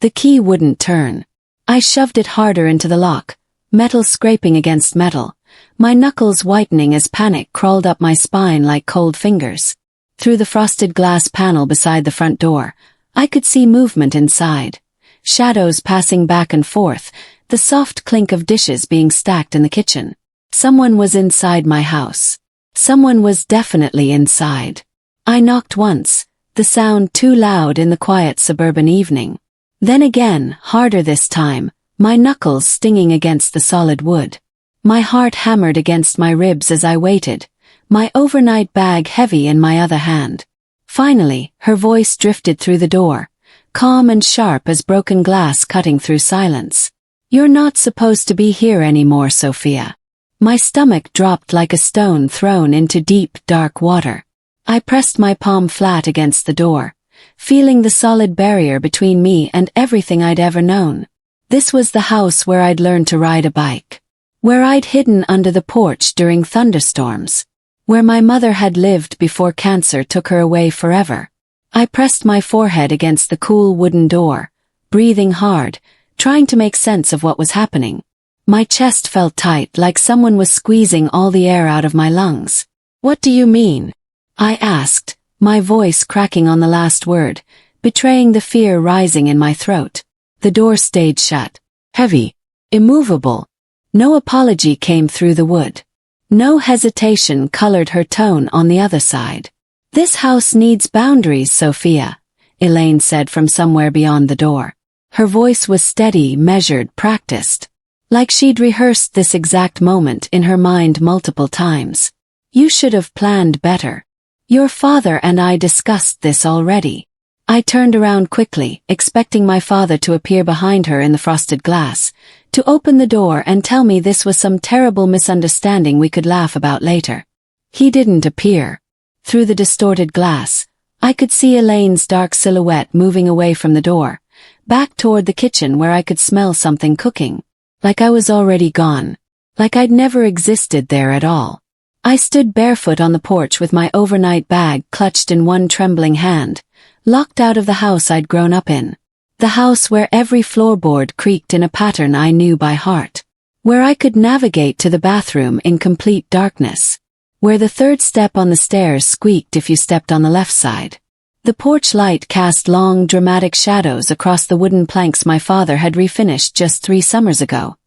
The key wouldn't turn. I shoved it harder into the lock, metal scraping against metal, my knuckles whitening as panic crawled up my spine like cold fingers. Through the frosted glass panel beside the front door, I could see movement inside. Shadows passing back and forth, the soft clink of dishes being stacked in the kitchen. Someone was inside my house. Someone was definitely inside. I knocked once, the sound too loud in the quiet suburban evening. Then again, harder this time, my knuckles stinging against the solid wood. My heart hammered against my ribs as I waited, my overnight bag heavy in my other hand. Finally, her voice drifted through the door, calm and sharp as broken glass cutting through silence. "You're not supposed to be here anymore, Sophia." My stomach dropped like a stone thrown into deep, dark water. I pressed my palm flat against the door, feeling the solid barrier between me and everything I'd ever known. This was the house where I'd learned to ride a bike, where I'd hidden under the porch during thunderstorms, where my mother had lived before cancer took her away forever. I pressed my forehead against the cool wooden door, breathing hard, trying to make sense of what was happening. My chest felt tight, like someone was squeezing all the air out of my lungs. "What do you mean?" I asked, my voice cracking on the last word, betraying the fear rising in my throat. The door stayed shut, heavy, immovable. No apology came through the wood. No hesitation colored her tone on the other side. "This house needs boundaries, Sophia," Elaine said from somewhere beyond the door. Her voice was steady, measured, practiced, like she'd rehearsed this exact moment in her mind multiple times. "You should have planned better. Your father and I discussed this already." I turned around quickly, expecting my father to appear behind her in the frosted glass, to open the door and tell me this was some terrible misunderstanding we could laugh about later. He didn't appear. Through the distorted glass, I could see Elaine's dark silhouette moving away from the door, back toward the kitchen where I could smell something cooking. Like I was already gone. Like I'd never existed there at all. I stood barefoot on the porch with my overnight bag clutched in one trembling hand, locked out of the house I'd grown up in. The house where every floorboard creaked in a pattern I knew by heart. Where I could navigate to the bathroom in complete darkness. Where the third step on the stairs squeaked if you stepped on the left side. The porch light cast long, dramatic shadows across the wooden planks my father had refinished just 3 summers ago.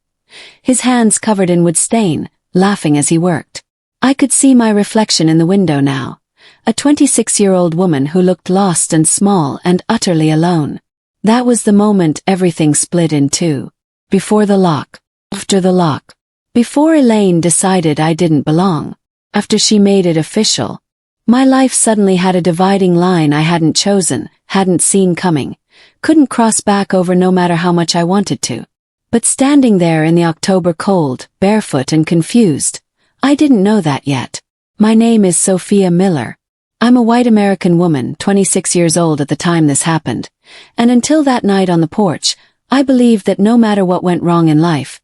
His hands covered in wood stain, laughing as he worked. I could see my reflection in the window now. A 26-year-old woman who looked lost and small and utterly alone. That was the moment everything split in two. Before the lock. After the lock. Before Elaine decided I didn't belong. After she made it official. My life suddenly had a dividing line I hadn't chosen, hadn't seen coming, couldn't cross back over no matter how much I wanted to. But standing there in the October cold, barefoot and confused, I didn't know that yet. My name is Sophia Miller. I'm a white American woman, 26 years old at the time this happened, and until that night on the porch, I believed that no matter what went wrong in life,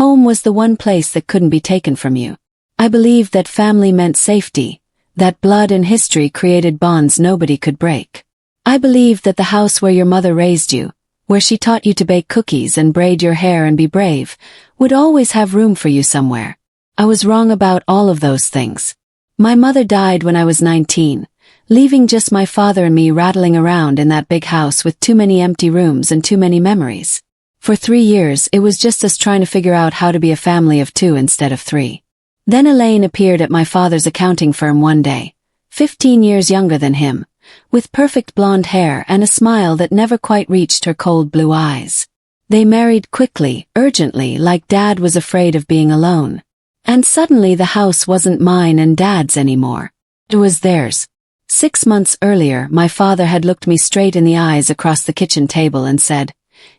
home was the one place that couldn't be taken from you. I believed that family meant safety, that blood and history created bonds nobody could break. I believed that the house where your mother raised you, where she taught you to bake cookies and braid your hair and be brave, would always have room for you somewhere. I was wrong about all of those things. My mother died when I was 19, leaving just my father and me rattling around in that big house with too many empty rooms and too many memories. For 3 years it was just us trying to figure out how to be a family of 2 instead of 3. Then Elaine appeared at my father's accounting firm one day, 15 years younger than him, with perfect blonde hair and a smile that never quite reached her cold blue eyes. They married quickly, urgently, like Dad was afraid of being alone. And suddenly the house wasn't mine and Dad's anymore. It was theirs. 6 months earlier, my father had looked me straight in the eyes across the kitchen table and said,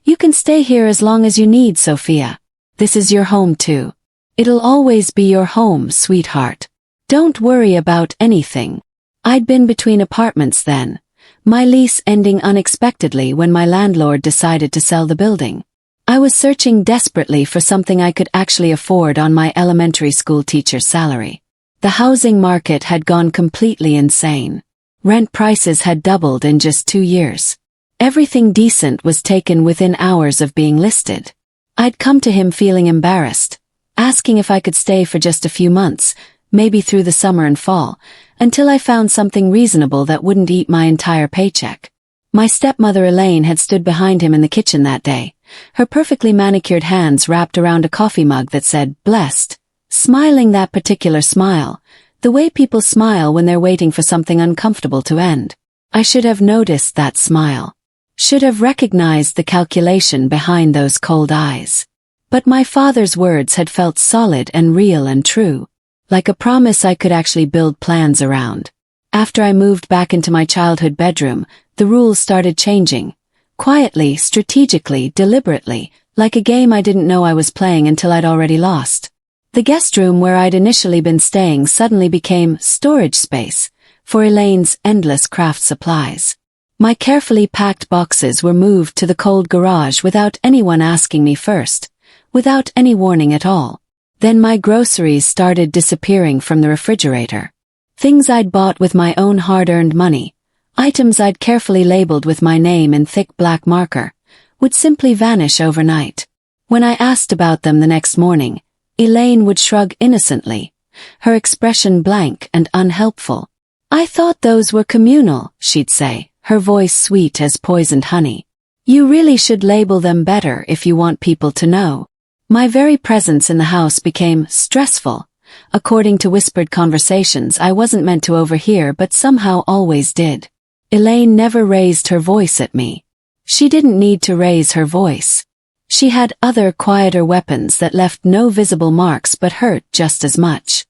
"You can stay here as long as you need, Sophia. This is your home too. It'll always be your home, sweetheart. Don't worry about anything." I'd been between apartments then, my lease ending unexpectedly when my landlord decided to sell the building. I was searching desperately for something I could actually afford on my elementary school teacher's salary. The housing market had gone completely insane. Rent prices had doubled in just 2 years. Everything decent was taken within hours of being listed. I'd come to him feeling embarrassed, asking if I could stay for just a few months, maybe through the summer and fall, until I found something reasonable that wouldn't eat my entire paycheck. My stepmother Elaine had stood behind him in the kitchen that day, her perfectly manicured hands wrapped around a coffee mug that said, "Blessed," smiling that particular smile, the way people smile when they're waiting for something uncomfortable to end. I should have noticed that smile. Should have recognized the calculation behind those cold eyes. But my father's words had felt solid and real and true, like a promise I could actually build plans around. After I moved back into my childhood bedroom, the rules started changing. Quietly, strategically, deliberately, like a game I didn't know I was playing until I'd already lost. The guest room where I'd initially been staying suddenly became storage space for Elaine's endless craft supplies. My carefully packed boxes were moved to the cold garage without anyone asking me first, without any warning at all. Then my groceries started disappearing from the refrigerator. Things I'd bought with my own hard-earned money, items I'd carefully labeled with my name in thick black marker, would simply vanish overnight. When I asked about them the next morning, Elaine would shrug innocently, her expression blank and unhelpful. "I thought those were communal," she'd say, her voice sweet as poisoned honey. "You really should label them better if you want people to know." My very presence in the house became stressful, according to whispered conversations I wasn't meant to overhear but somehow always did. Elaine never raised her voice at me. She didn't need to raise her voice. She had other quieter weapons that left no visible marks but hurt just as much.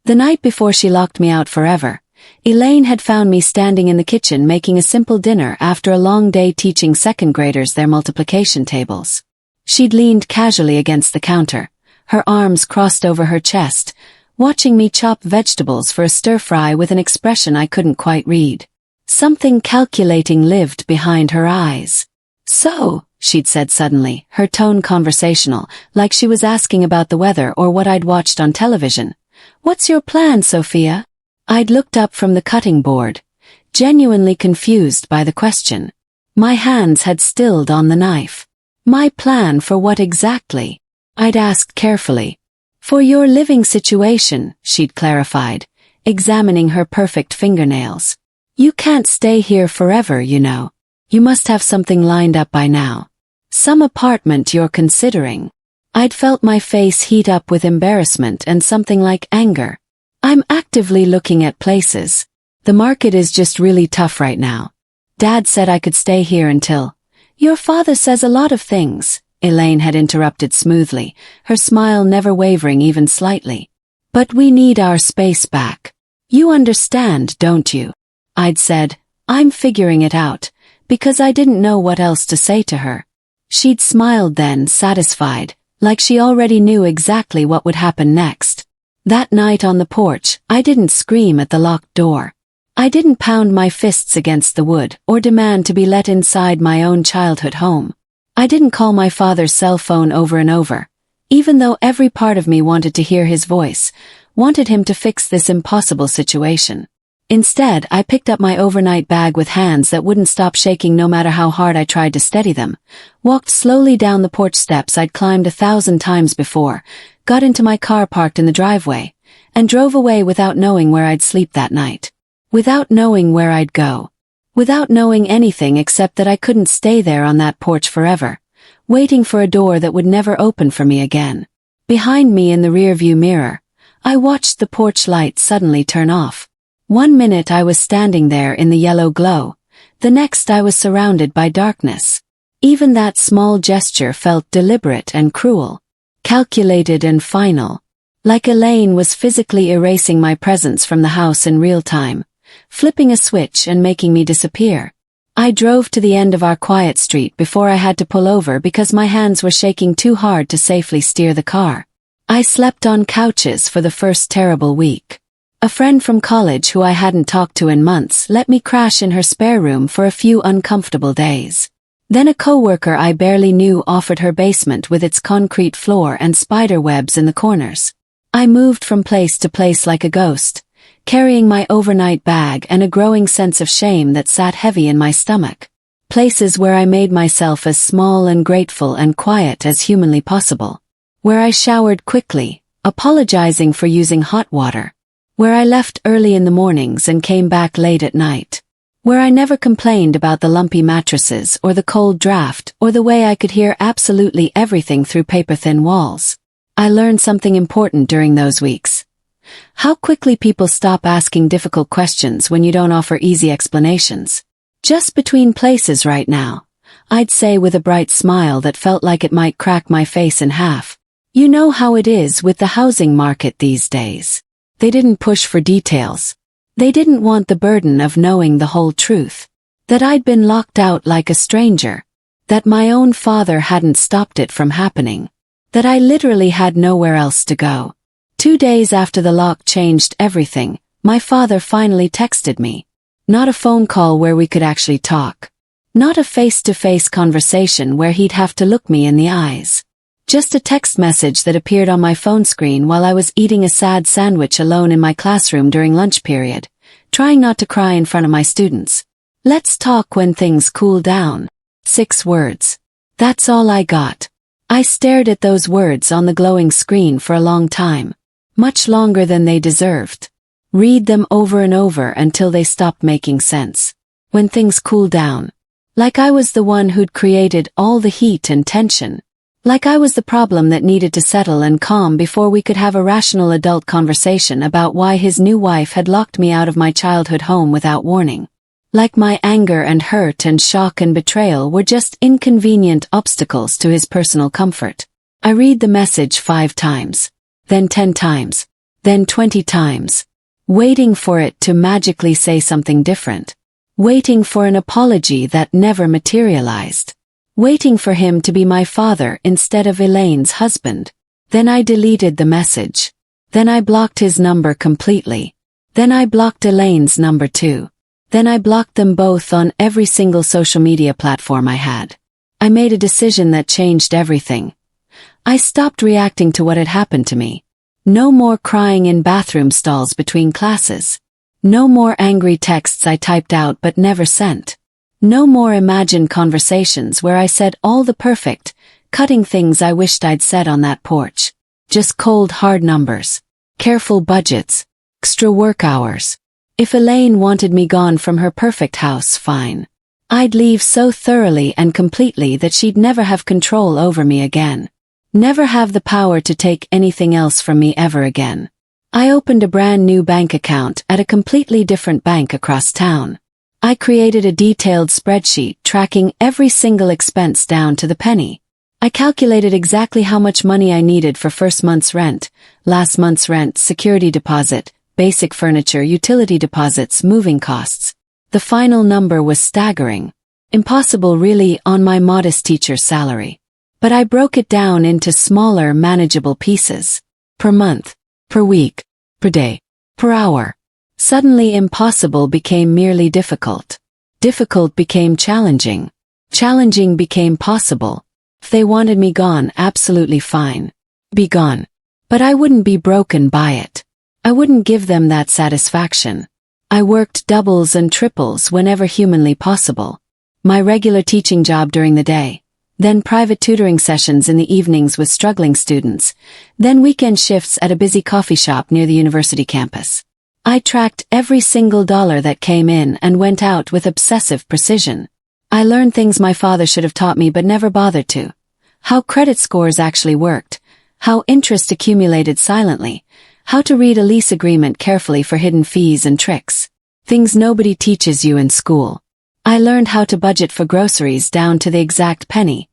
The night before she locked me out forever, Elaine had found me standing in the kitchen making a simple dinner after a long day teaching second graders their multiplication tables. She'd leaned casually against the counter, her arms crossed over her chest, watching me chop vegetables for a stir-fry with an expression I couldn't quite read. Something calculating lived behind her eyes. "So," she'd said suddenly, her tone conversational, like she was asking about the weather or what I'd watched on television. "What's your plan, Sophia?" I'd looked up from the cutting board, genuinely confused by the question. My hands had stilled on the knife. "My plan for what exactly?" I'd asked carefully. "For your living situation," she'd clarified, examining her perfect fingernails. "You can't stay here forever, you know. You must have something lined up by now. Some apartment you're considering." I'd felt my face heat up with embarrassment and something like anger. "I'm actively looking at places. The market is just really tough right now. Dad said I could stay here until—" "Your father says a lot of things," Elaine had interrupted smoothly, her smile never wavering even slightly. "But we need our space back. You understand, don't you?" I'd said, "I'm figuring it out," because I didn't know what else to say to her. She'd smiled then, satisfied, like she already knew exactly what would happen next. That night on the porch, I didn't scream at the locked door. I didn't pound my fists against the wood or demand to be let inside my own childhood home. I didn't call my father's cell phone over and over, even though every part of me wanted to hear his voice, wanted him to fix this impossible situation. Instead, I picked up my overnight bag with hands that wouldn't stop shaking no matter how hard I tried to steady them, walked slowly down the porch steps I'd climbed 1,000 times before, got into my car parked in the driveway, and drove away without knowing where I'd sleep that night. Without knowing where I'd go. Without knowing anything except that I couldn't stay there on that porch forever, waiting for a door that would never open for me again. Behind me in the rearview mirror, I watched the porch light suddenly turn off. One minute I was standing there in the yellow glow, the next I was surrounded by darkness. Even that small gesture felt deliberate and cruel, calculated and final, like Elaine was physically erasing my presence from the house in real time, flipping a switch and making me disappear. I drove to the end of our quiet street before I had to pull over because my hands were shaking too hard to safely steer the car. I slept on couches for the first terrible week. A friend from college who I hadn't talked to in months let me crash in her spare room for a few uncomfortable days. Then a coworker I barely knew offered her basement with its concrete floor and spider webs in the corners. I moved from place to place like a ghost, carrying my overnight bag and a growing sense of shame that sat heavy in my stomach. Places where I made myself as small and grateful and quiet as humanly possible. Where I showered quickly, apologizing for using hot water. Where I left early in the mornings and came back late at night. Where I never complained about the lumpy mattresses or the cold draft or the way I could hear absolutely everything through paper-thin walls. I learned something important during those weeks. How quickly people stop asking difficult questions when you don't offer easy explanations. Just between places right now, I'd say with a bright smile that felt like it might crack my face in half. You know how it is with the housing market these days. They didn't push for details. They didn't want the burden of knowing the whole truth. That I'd been locked out like a stranger. That my own father hadn't stopped it from happening. That I literally had nowhere else to go. 2 days after the lock changed everything, my father finally texted me. Not a phone call where we could actually talk. Not a face-to-face conversation where he'd have to look me in the eyes. Just a text message that appeared on my phone screen while I was eating a sad sandwich alone in my classroom during lunch period, trying not to cry in front of my students. Let's talk when things cool down. 6 words. That's all I got. I stared at those words on the glowing screen for a long time. Much longer than they deserved. Read them over and over until they stopped making sense. When things cool down. Like I was the one who'd created all the heat and tension. Like I was the problem that needed to settle and calm before we could have a rational adult conversation about why his new wife had locked me out of my childhood home without warning. Like my anger and hurt and shock and betrayal were just inconvenient obstacles to his personal comfort. I read the message 5 times. Then 10 times. Then 20 times. Waiting for it to magically say something different. Waiting for an apology that never materialized. Waiting for him to be my father instead of Elaine's husband. Then I deleted the message. Then I blocked his number completely. Then I blocked Elaine's number too. Then I blocked them both on every single social media platform I had. I made a decision that changed everything. I stopped reacting to what had happened to me. No more crying in bathroom stalls between classes. No more angry texts I typed out but never sent. No more imagined conversations where I said all the perfect, cutting things I wished I'd said on that porch. Just cold hard numbers. Careful budgets. Extra work hours. If Elaine wanted me gone from her perfect house, fine. I'd leave so thoroughly and completely that she'd never have control over me again. Never have the power to take anything else from me ever again. I opened a brand new bank account at a completely different bank across town. I created a detailed spreadsheet tracking every single expense down to the penny. I calculated exactly how much money I needed for first month's rent, last month's rent, security deposit, basic furniture, utility deposits, moving costs. The final number was staggering. Impossible really on my modest teacher's salary. But I broke it down into smaller, manageable pieces. Per month, per week, per day, per hour. Suddenly impossible became merely difficult. Difficult became challenging. Challenging became possible. If they wanted me gone, absolutely fine. Be gone. But I wouldn't be broken by it. I wouldn't give them that satisfaction. I worked doubles and triples whenever humanly possible. My regular teaching job during the day. Then private tutoring sessions in the evenings with struggling students, then weekend shifts at a busy coffee shop near the university campus. I tracked every single dollar that came in and went out with obsessive precision. I learned things my father should have taught me but never bothered to. How credit scores actually worked, how interest accumulated silently, how to read a lease agreement carefully for hidden fees and tricks. Things nobody teaches you in school. I learned how to budget for groceries down to the exact penny,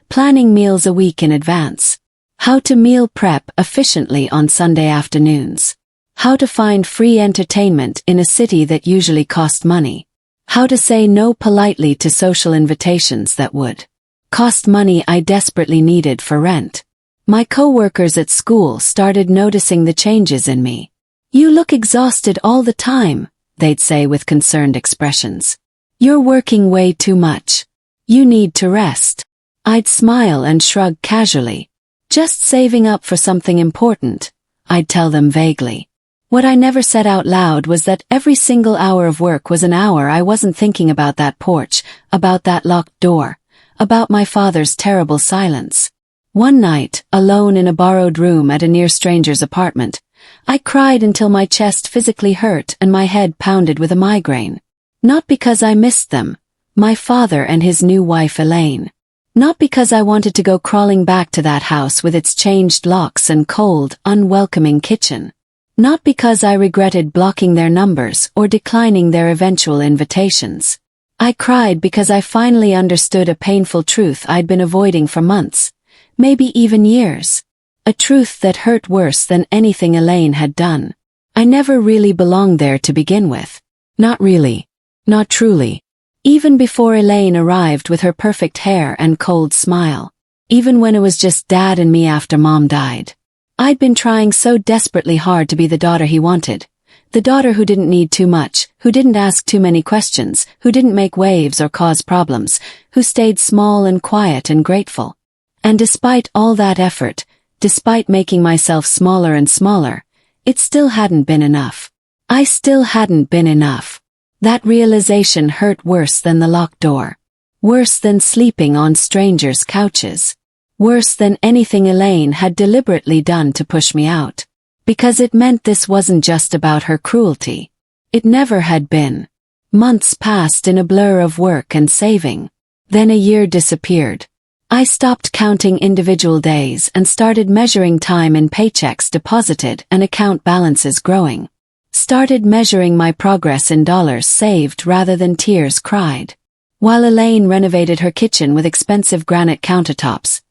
planning meals a week in advance, how to meal prep efficiently on Sunday afternoons, how to find free entertainment in a city that usually cost money, how to say no politely to social invitations that would cost money I desperately needed for rent. My coworkers at school started noticing the changes in me. "You look exhausted all the time," they'd say with concerned expressions. "You're working way too much. You need to rest." I'd smile and shrug casually. "Just saving up for something important," I'd tell them vaguely. What I never said out loud was that every single hour of work was an hour I wasn't thinking about that porch, about that locked door, about my father's terrible silence. One night, alone in a borrowed room at a near stranger's apartment, I cried until my chest physically hurt and my head pounded with a migraine. Not because I missed them, my father and his new wife Elaine. Not because I wanted to go crawling back to that house with its changed locks and cold, unwelcoming kitchen. Not because I regretted blocking their numbers or declining their eventual invitations. I cried because I finally understood a painful truth I'd been avoiding for months, maybe even years. A truth that hurt worse than anything Elaine had done. I never really belonged there to begin with. Not really. Not truly. Even before Elaine arrived with her perfect hair and cold smile. Even when it was just Dad and me after Mom died. I'd been trying so desperately hard to be the daughter he wanted. The daughter who didn't need too much, who didn't ask too many questions, who didn't make waves or cause problems, who stayed small and quiet and grateful. And despite all that effort, despite making myself smaller and smaller, it still hadn't been enough. I still hadn't been enough. That realization hurt worse than the locked door. Worse than sleeping on strangers' couches. Worse than anything Elaine had deliberately done to push me out. Because it meant this wasn't just about her cruelty. It never had been. Months passed in a blur of work and saving. Then a year disappeared. I stopped counting individual days and started measuring time in paychecks deposited and account balances growing. Started measuring my progress in dollars saved rather than tears cried. While Elaine renovated her kitchen with expensive granite countertops,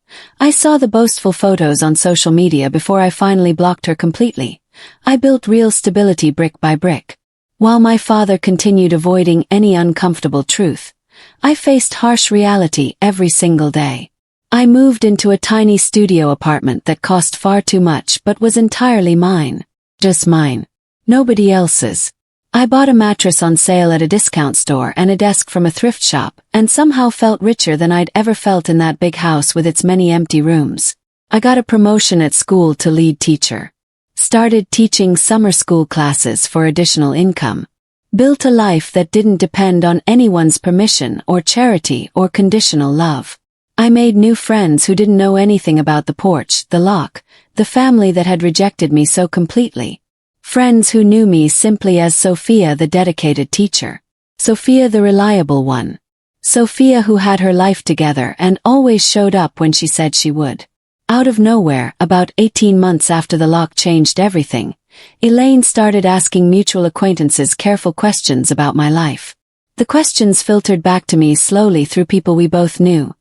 I saw the boastful photos on social media before I finally blocked her completely. I built real stability brick by brick. While my father continued avoiding any uncomfortable truth, I faced harsh reality every single day. I moved into a tiny studio apartment that cost far too much but was entirely mine. Just mine. Nobody else's. I bought a mattress on sale at a discount store and a desk from a thrift shop, and somehow felt richer than I'd ever felt in that big house with its many empty rooms. I got a promotion at school to lead teacher. Started teaching summer school classes for additional income. Built a life that didn't depend on anyone's permission or charity or conditional love. I made new friends who didn't know anything about the porch, the lock, the family that had rejected me so completely. Friends who knew me simply as Sophia the dedicated teacher. Sophia the reliable one. Sophia who had her life together and always showed up when she said she would. Out of nowhere, about 18 months after the lock changed everything, Elaine started asking mutual acquaintances careful questions about my life. The questions filtered back to me slowly through people we both knew.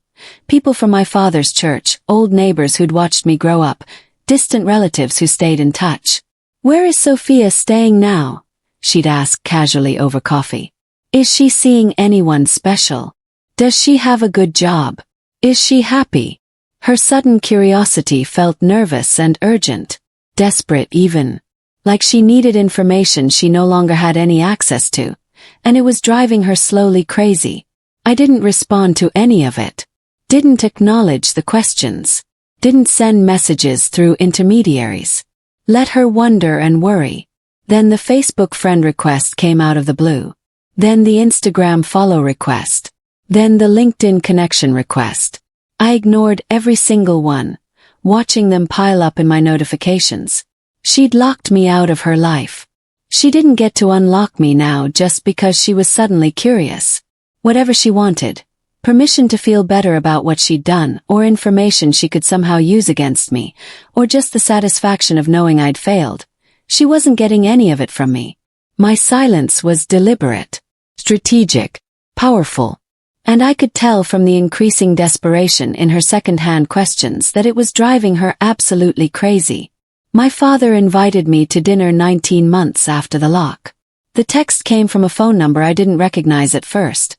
People from my father's church, old neighbors who'd watched me grow up, distant relatives who stayed in touch. "Where is Sophia staying now?" she'd ask casually over coffee. "Is she seeing anyone special? Does she have a good job? Is she happy?" Her sudden curiosity felt nervous and urgent. Desperate even. Like she needed information she no longer had any access to. And it was driving her slowly crazy. I didn't respond to any of it. Didn't acknowledge the questions. Didn't send messages through intermediaries. Let her wonder and worry. Then the Facebook friend request came out of the blue. Then the Instagram follow request. Then the LinkedIn connection request. I ignored every single one, watching them pile up in my notifications. She'd locked me out of her life. She didn't get to unlock me now just because she was suddenly curious. Whatever she wanted. Permission to feel better about what she'd done, or information she could somehow use against me, or just the satisfaction of knowing I'd failed. She wasn't getting any of it from me. My silence was deliberate, strategic, powerful. And I could tell from the increasing desperation in her second-hand questions that it was driving her absolutely crazy. My father invited me to dinner 19 months after the lock. The text came from a phone number I didn't recognize at first.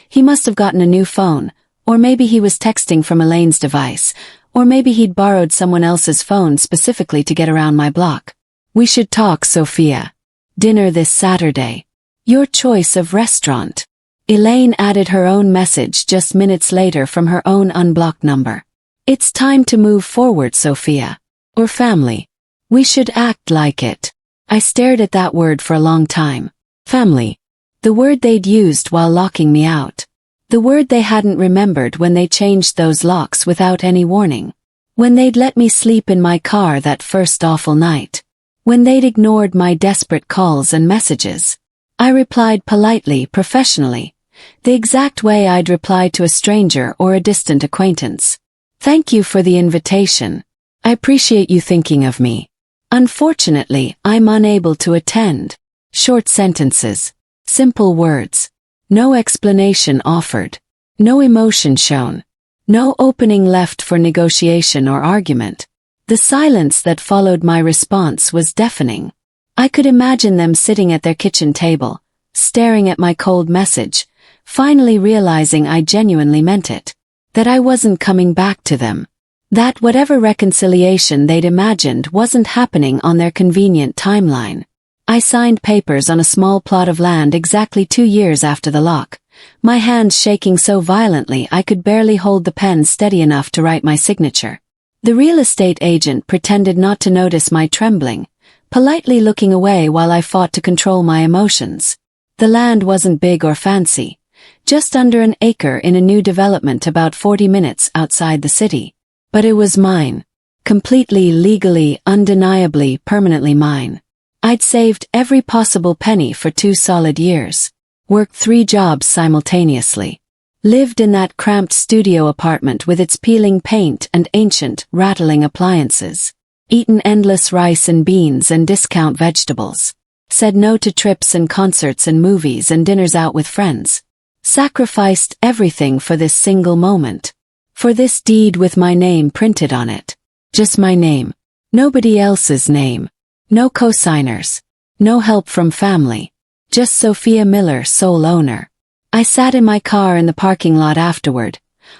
He must have gotten a new phone, or maybe he was texting from Elaine's device, or maybe he'd borrowed someone else's phone specifically to get around my block. "We should talk, Sophia. Dinner this Saturday. Your choice of restaurant." Elaine added her own message just minutes later from her own unblocked number. "It's time to move forward, Sophia. Or family. We should act like it." I stared at that word for a long time. Family. The word they'd used while locking me out. The word they hadn't remembered when they changed those locks without any warning. When they'd let me sleep in my car that first awful night. When they'd ignored my desperate calls and messages. I replied politely, professionally. The exact way I'd reply to a stranger or a distant acquaintance. Thank you for the invitation. I appreciate you thinking of me. Unfortunately, I'm unable to attend. Short sentences. Simple words. No explanation offered. No emotion shown. No opening left for negotiation or argument. The silence that followed my response was deafening. I could imagine them sitting at their kitchen table, staring at my cold message, finally realizing I genuinely meant it. That I wasn't coming back to them. That whatever reconciliation they'd imagined wasn't happening on their convenient timeline. I signed papers on a small plot of land exactly 2 years after the lock, my hands shaking so violently I could barely hold the pen steady enough to write my signature. The real estate agent pretended not to notice my trembling, politely looking away while I fought to control my emotions. The land wasn't big or fancy, just under an acre in a new development about 40 minutes outside the city. But it was mine. Completely, legally, undeniably, permanently mine. I'd saved every possible penny for 2 solid years. Worked 3 jobs simultaneously. Lived in that cramped studio apartment with its peeling paint and ancient, rattling appliances. Eaten endless rice and beans and discount vegetables. Said no to trips and concerts and movies and dinners out with friends. Sacrificed everything for this single moment. For this deed with my name printed on it. Just my name. Nobody else's name. No co-signers. No help from family. Just Sophia Miller, sole owner. I sat in my car in the parking lot afterward,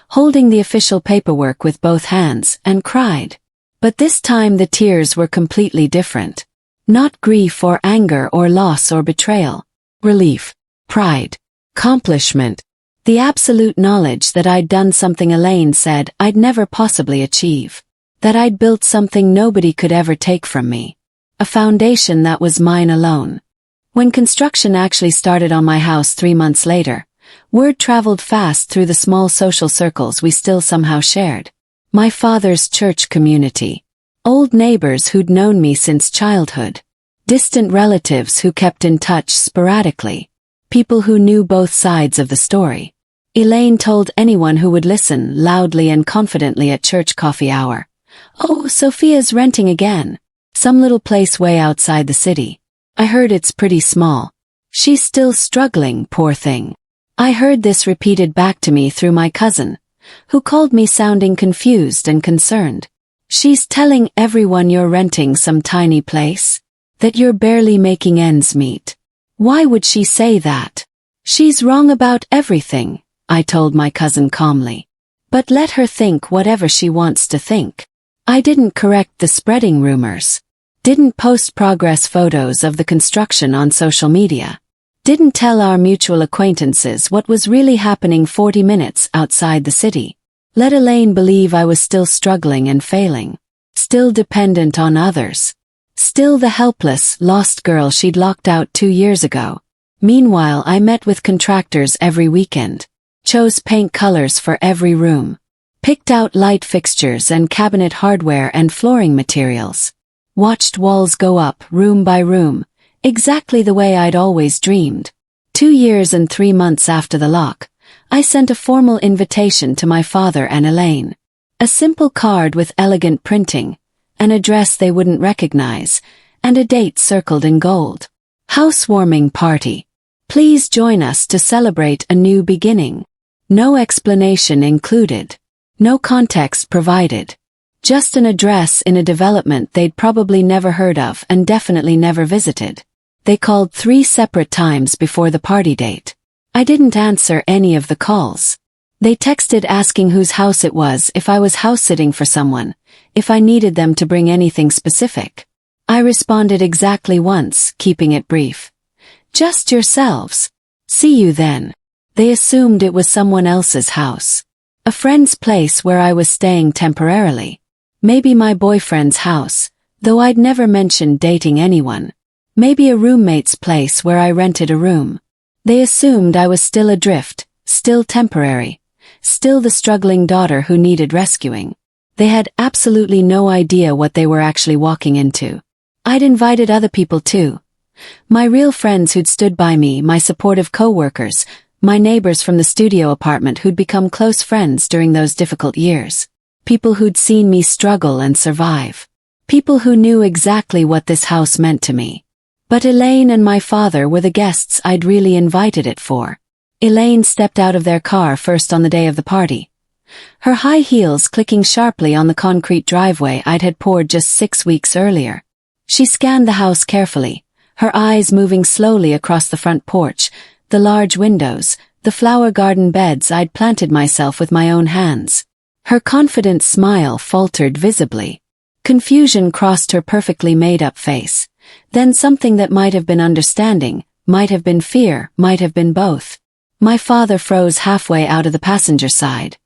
holding the official paperwork with both hands, and cried. But this time the tears were completely different. Not grief or anger or loss or betrayal. Relief. Pride. Accomplishment. The absolute knowledge that I'd done something Elaine said I'd never possibly achieve. That I'd built something nobody could ever take from me. A foundation that was mine alone. When construction actually started on my house 3 months later, word traveled fast through the small social circles we still somehow shared. My father's church community. Old neighbors who'd known me since childhood. Distant relatives who kept in touch sporadically. People who knew both sides of the story. Elaine told anyone who would listen loudly and confidently at church coffee hour. Oh, Sophia's renting again. Some little place way outside the city. I heard it's pretty small. She's still struggling, poor thing. I heard this repeated back to me through my cousin, who called me sounding confused and concerned. She's telling everyone you're renting some tiny place? That you're barely making ends meet? Why would she say that? She's wrong about everything, I told my cousin calmly. But let her think whatever she wants to think. I didn't correct the spreading rumors. Didn't post progress photos of the construction on social media. Didn't tell our mutual acquaintances what was really happening 40 minutes outside the city. Let Elaine believe I was still struggling and failing. Still dependent on others. Still the helpless, lost girl she'd locked out 2 years ago. Meanwhile, I met with contractors every weekend. Chose paint colors for every room. Picked out light fixtures and cabinet hardware and flooring materials. Watched walls go up room by room, exactly the way I'd always dreamed. 2 years and 3 months after the lock, I sent a formal invitation to my father and Elaine. A simple card with elegant printing, an address they wouldn't recognize, and a date circled in gold. Housewarming party. Please join us to celebrate a new beginning. No explanation included. No context provided. Just an address in a development they'd probably never heard of and definitely never visited. They called 3 separate times before the party date. I didn't answer any of the calls. They texted asking whose house it was, if I was house-sitting for someone, if I needed them to bring anything specific. I responded exactly once, keeping it brief. Just yourselves. See you then. They assumed it was someone else's house. A friend's place where I was staying temporarily. Maybe my boyfriend's house, though I'd never mentioned dating anyone. Maybe a roommate's place where I rented a room. They assumed I was still adrift, still temporary, still the struggling daughter who needed rescuing. They had absolutely no idea what they were actually walking into. I'd invited other people too. My real friends who'd stood by me, my supportive co-workers, my neighbors from the studio apartment who'd become close friends during those difficult years. People who'd seen me struggle and survive. People who knew exactly what this house meant to me. But Elaine and my father were the guests I'd really invited it for. Elaine stepped out of their car first on the day of the party. Her high heels clicking sharply on the concrete driveway I'd had poured just 6 weeks earlier. She scanned the house carefully, her eyes moving slowly across the front porch, the large windows, the flower garden beds I'd planted myself with my own hands. Her confident smile faltered visibly. Confusion crossed her perfectly made-up face. Then something that might have been understanding, might have been fear, might have been both. My father froze halfway out of the passenger side.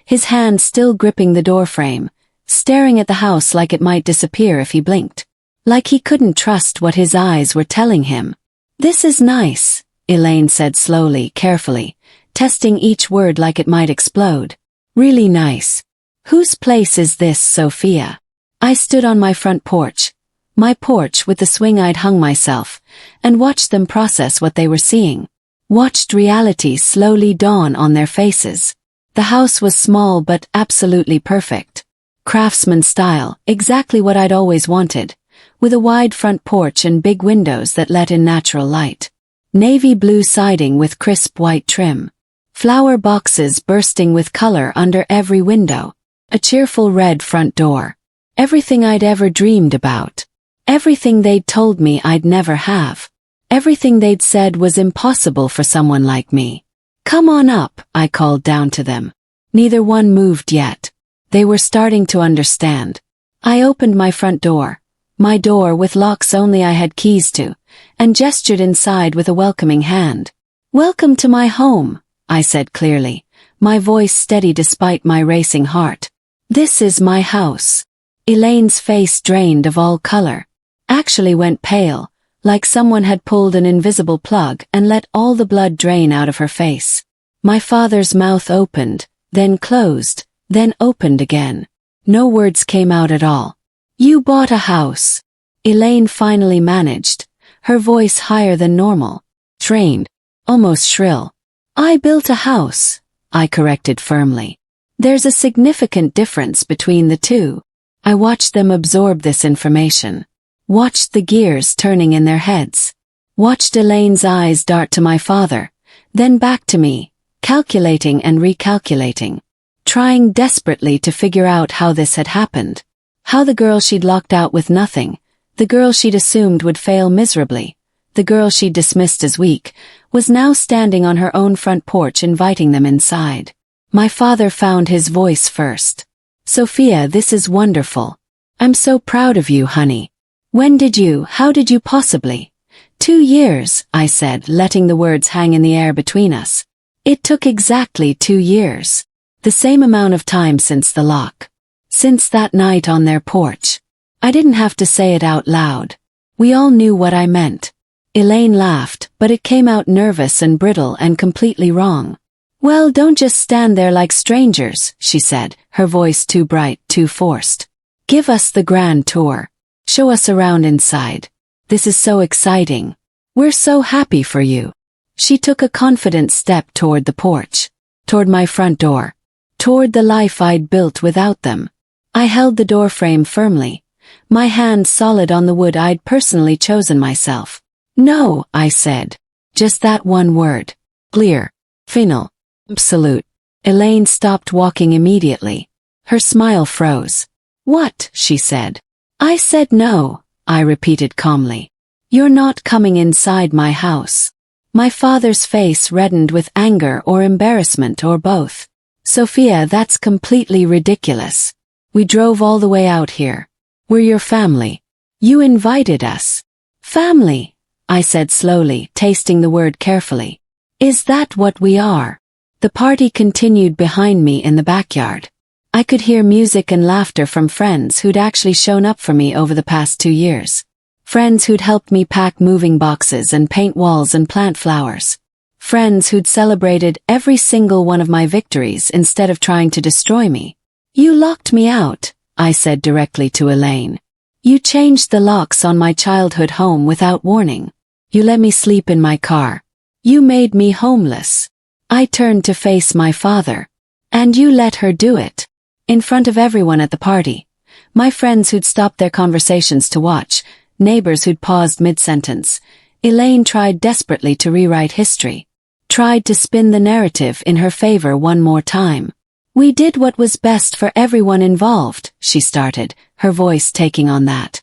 His hand still gripping the doorframe, staring at the house like it might disappear if he blinked. Like he couldn't trust what his eyes were telling him. "This is nice," Elaine said slowly, carefully, testing each word like it might explode. "Really nice. Whose place is this, Sophia?" I stood on my front porch, my porch with the swing I'd hung myself, and watched them process what they were seeing. Watched reality slowly dawn on their faces. The house was small but absolutely perfect. Craftsman style, exactly what I'd always wanted, with a wide front porch and big windows that let in natural light. Navy blue siding with crisp white trim. Flower boxes bursting with color under every window. A cheerful red front door. Everything I'd ever dreamed about. Everything they'd told me I'd never have. Everything they'd said was impossible for someone like me. "Come on up," I called down to them. Neither one moved yet. They were starting to understand. I opened my front door. My door with locks only I had keys to, and gestured inside with a welcoming hand. "Welcome to my home," I said clearly, my voice steady despite my racing heart. "This is my house." Elaine's face drained of all color. Actually went pale, like someone had pulled an invisible plug and let all the blood drain out of her face. My father's mouth opened, then closed, then opened again. No words came out at all. "You bought a house," Elaine finally managed, her voice higher than normal. Trained, almost shrill. "I built a house," I corrected firmly. "There's a significant difference between the two." I watched them absorb this information. Watched the gears turning in their heads. Watched Elaine's eyes dart to my father, then back to me, calculating and recalculating. Trying desperately to figure out how this had happened. How the girl she'd locked out with nothing, the girl she'd assumed would fail miserably, the girl she'd dismissed as weak, was now standing on her own front porch inviting them inside. My father found his voice first. "Sophia, this is wonderful. I'm so proud of you, honey. How did you possibly?" 2 years, I said, letting the words hang in the air between us. It took exactly 2 years. The same amount of time since the lock. Since that night on their porch. I didn't have to say it out loud. We all knew what I meant. Elaine laughed, but it came out nervous and brittle and completely wrong. "Well, don't just stand there like strangers," she said, her voice too bright, too forced. "Give us the grand tour. Show us around inside. This is so exciting. We're so happy for you." She took a confident step toward the porch. Toward my front door. Toward the life I'd built without them. I held the doorframe firmly, my hand solid on the wood I'd personally chosen myself. "No," I said. Just that one word. Clear. Final. Absolute. Elaine stopped walking immediately. Her smile froze. "What?" she said. "I said no," I repeated calmly. "You're not coming inside my house." My father's face reddened with anger or embarrassment or both. "Sophia, that's completely ridiculous. We drove all the way out here. We're your family. You invited us." "Family," I said slowly, tasting the word carefully. "Is that what we are?" The party continued behind me in the backyard. I could hear music and laughter from friends who'd actually shown up for me over the past 2 years. Friends who'd helped me pack moving boxes and paint walls and plant flowers. Friends who'd celebrated every single one of my victories instead of trying to destroy me. You locked me out, I said directly to Elaine. You changed the locks on my childhood home without warning. You let me sleep in my car. You made me homeless. I turned to face my father. And you let her do it. In front of everyone at the party. My friends who'd stopped their conversations to watch, neighbors who'd paused mid-sentence. Elaine tried desperately to rewrite history. Tried to spin the narrative in her favor one more time. We did what was best for everyone involved, she started, her voice taking on that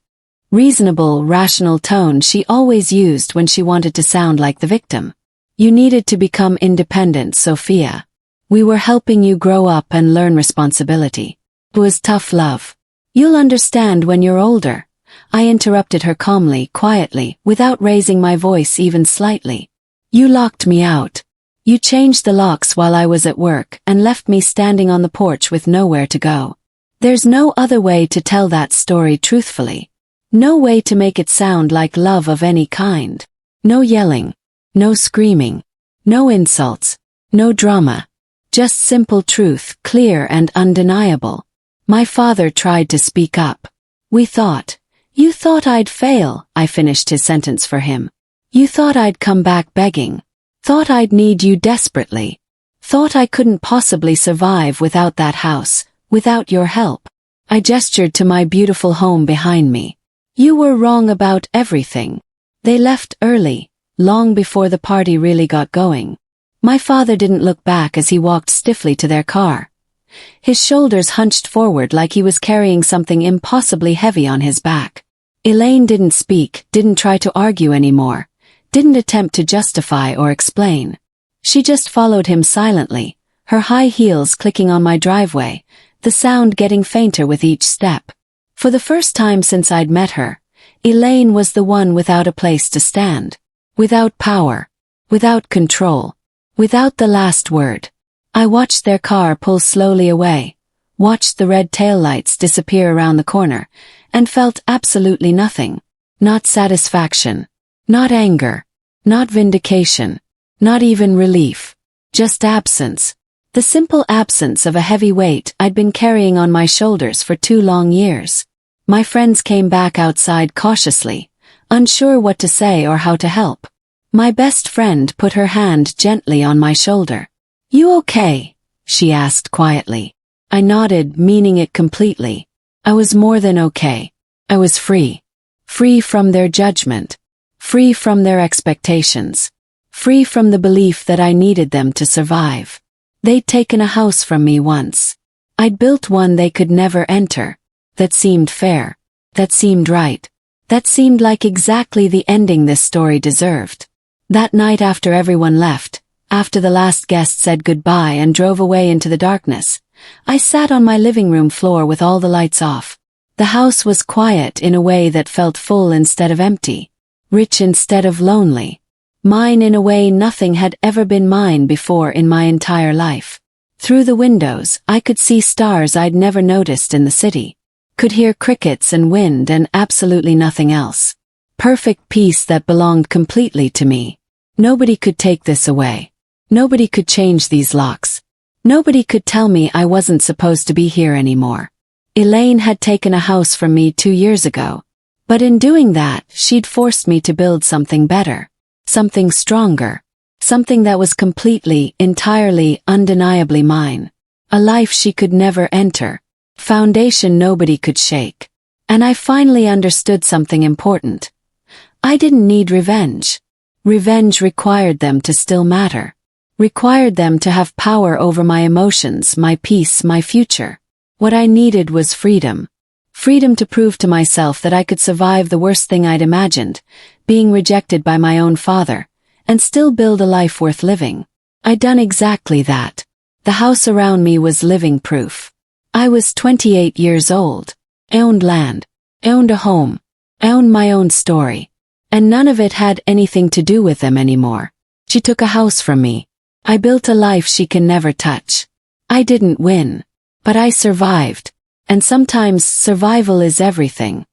reasonable, rational tone she always used when she wanted to sound like the victim. You needed to become independent, Sophia. We were helping you grow up and learn responsibility. It was tough love. You'll understand when you're older. I interrupted her calmly, quietly, without raising my voice even slightly. You locked me out. You changed the locks while I was at work and left me standing on the porch with nowhere to go. There's no other way to tell that story truthfully. No way to make it sound like love of any kind. No yelling. No screaming. No insults. No drama. Just simple truth, clear and undeniable. My father tried to speak up. You thought I'd fail, I finished his sentence for him. You thought I'd come back begging. Thought I'd need you desperately. Thought I couldn't possibly survive without that house, without your help. I gestured to my beautiful home behind me. You were wrong about everything. They left early, long before the party really got going. My father didn't look back as he walked stiffly to their car. His shoulders hunched forward like he was carrying something impossibly heavy on his back. Elaine didn't speak, didn't try to argue anymore. Didn't attempt to justify or explain. She just followed him silently, her high heels clicking on my driveway, the sound getting fainter with each step. For the first time since I'd met her, Elaine was the one without a place to stand. Without power. Without control. Without the last word. I watched their car pull slowly away, watched the red taillights disappear around the corner, and felt absolutely nothing. Not satisfaction. Not anger. Not vindication. Not even relief. Just absence. The simple absence of a heavy weight I'd been carrying on my shoulders for 2 long years. My friends came back outside cautiously, unsure what to say or how to help. My best friend put her hand gently on my shoulder. You okay? She asked quietly. I nodded, meaning it completely. I was more than okay. I was free. Free from their judgment. Free from their expectations. Free from the belief that I needed them to survive. They'd taken a house from me once. I'd built one they could never enter. That seemed fair. That seemed right. That seemed like exactly the ending this story deserved. That night after everyone left, after the last guest said goodbye and drove away into the darkness, I sat on my living room floor with all the lights off. The house was quiet in a way that felt full instead of empty. Rich instead of lonely. Mine in a way nothing had ever been mine before in my entire life. Through the windows, I could see stars I'd never noticed in the city. Could hear crickets and wind and absolutely nothing else. Perfect peace that belonged completely to me. Nobody could take this away. Nobody could change these locks. Nobody could tell me I wasn't supposed to be here anymore. Elaine had taken a house from me 2 years ago. But in doing that, she'd forced me to build something better. Something stronger. Something that was completely, entirely, undeniably mine. A life she could never enter. Foundation nobody could shake. And I finally understood something important. I didn't need revenge. Revenge required them to still matter. Required them to have power over my emotions, my peace, my future. What I needed was freedom. Freedom to prove to myself that I could survive the worst thing I'd imagined, being rejected by my own father, and still build a life worth living. I'd done exactly that. The house around me was living proof. I was 28 years old. I owned land. I owned a home. I owned my own story. And none of it had anything to do with them anymore. She took a house from me. I built a life she can never touch. I didn't win. But I survived. And sometimes survival is everything.